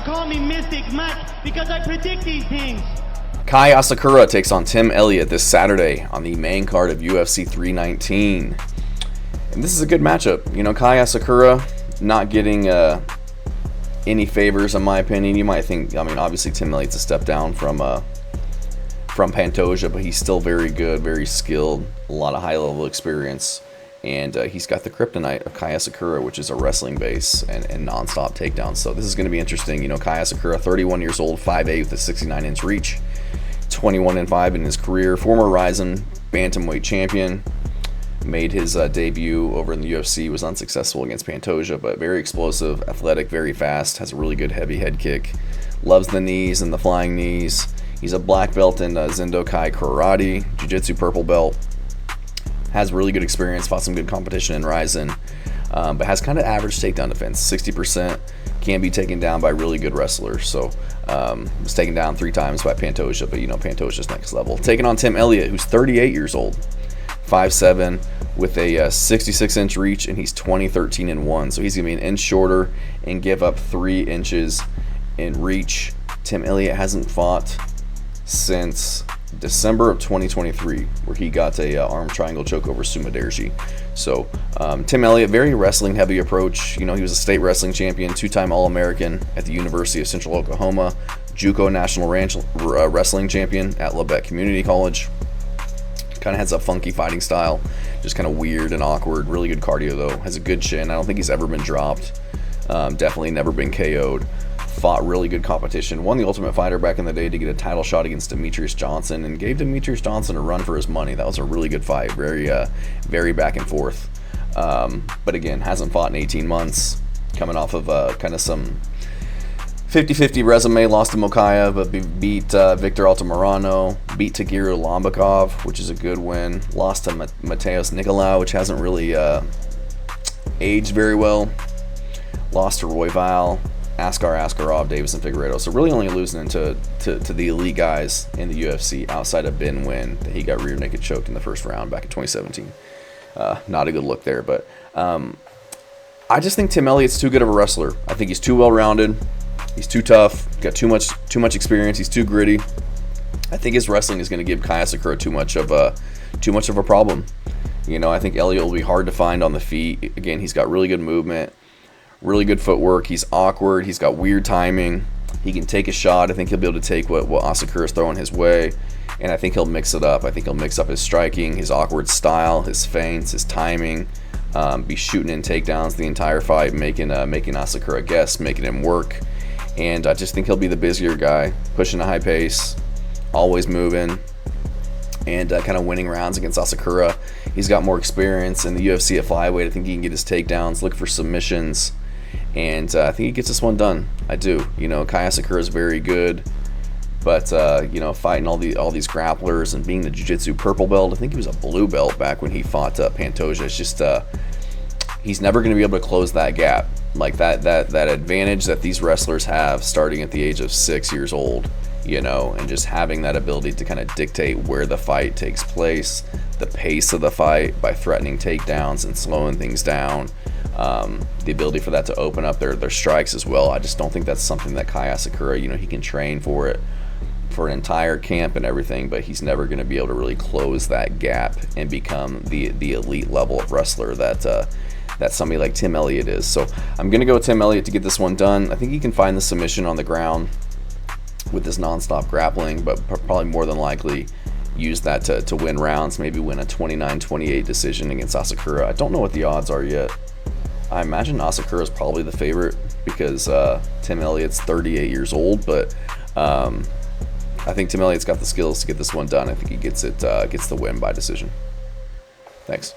call me Mystic Mac because I predict these things. Kai Asakura takes on Tim Elliott this Saturday on the main card of UFC 319. And this is a good matchup. You know, Kai Asakura not getting any favors in my opinion. You might think, I mean, obviously Tim Elliott's a step down from Pantoja, but he's still very good, very skilled, a lot of high-level experience. And he's got the kryptonite of Kai Asakura, which is a wrestling base and non-stop takedowns. So this is going to be interesting. You know, Kai Asakura, 31 years old, 5'8" with a 69-inch reach, 21-5 in his career. Former Rizin bantamweight champion. Made his debut over in the UFC, was unsuccessful against Pantoja, but very explosive, athletic, very fast, has a really good heavy head kick. Loves the knees and the flying knees. He's a black belt in Zendo Kai Karate, Jiu-Jitsu purple belt. Has really good experience, fought some good competition in Rizin, but has kind of average takedown defense, 60%, can be taken down by really good wrestlers. So was taken down 3 times by Pantoja, but you know, Pantoja's next level. Taking on Tim Elliott, who's 38 years old, 5'7", with a 66-inch reach, and he's 20-13-1. So he's gonna be an inch shorter and give up 3 inches in reach. Tim Elliott hasn't fought since December of 2023, where he got a arm triangle choke over Sumaderji. So Tim Elliott, very wrestling heavy approach. You know, he was a state wrestling champion, 2-time All-American at the University of Central Oklahoma, JUCO national wrestling champion at Labette Community College. Kind of has a funky fighting style, just kind of weird and awkward. Really good cardio though, has a good chin. I don't think he's ever been dropped. Definitely never been KO'd. Fought really good competition, won the Ultimate Fighter back in the day to get a title shot against Demetrius Johnson, and gave Demetrius Johnson a run for his money. That was a really good fight, very back and forth. But again, hasn't fought in 18 months, coming off of kind of some 50-50 resume. Lost to Mokaev, but beat Victor Altamirano, beat Tagiru Lombakov, which is a good win. Lost to Mateos Nicolau, which hasn't really aged very well. Lost to Royval, Askar Askarov, Davison Figueiredo. So really only losing to the elite guys in the UFC outside of Ben Nguyen, that he got rear naked choked in the first round back in 2017. Not a good look there, but I just think Tim Elliott's too good of a wrestler. I think he's too well-rounded. He's too tough. Got too much experience. He's too gritty. I think his wrestling is going to give Kai Asakura too much of a problem. You know, I think Elliott will be hard to find on the feet. Again, he's got really good movement, really good footwork. He's awkward. He's got weird timing. He can take a shot. I think he'll be able to take what Asakura's throwing his way, and I think he'll mix it up. I think he'll mix up his striking, his awkward style, his feints, his timing. Be shooting in takedowns the entire fight, making Asakura guess, making him work. And I just think he'll be the busier guy, pushing a high pace, always moving, and kind of winning rounds against Asakura. He's got more experience in the UFC at flyweight. I think he can get his takedowns, look for submissions, and I think he gets this one done. I do. You know, Kai Asakura is very good, but you know, fighting all these grapplers and being the jiu-jitsu purple belt. I think he was a blue belt back when he fought Pantoja. It's just he's never going to be able to close that gap. Like that advantage that these wrestlers have starting at the age of 6 years old, you know, and just having that ability to kind of dictate where the fight takes place, the pace of the fight by threatening takedowns and slowing things down, the ability for that to open up their strikes as well. I just don't think that's something that Kai Asakura, you know, he can train for it for an entire camp and everything, but he's never going to be able to really close that gap and become the elite level of wrestler that somebody like Tim Elliott is. So I'm going to go with Tim Elliott to get this one done. I think he can find the submission on the ground with this non-stop grappling, but probably more than likely use that to win rounds, maybe win a 29-28 decision against Asakura. I don't know what the odds are yet. I imagine Asakura is probably the favorite because Tim Elliott's 38 years old, but I think Tim Elliott's got the skills to get this one done. I think he gets the win by decision. Thanks.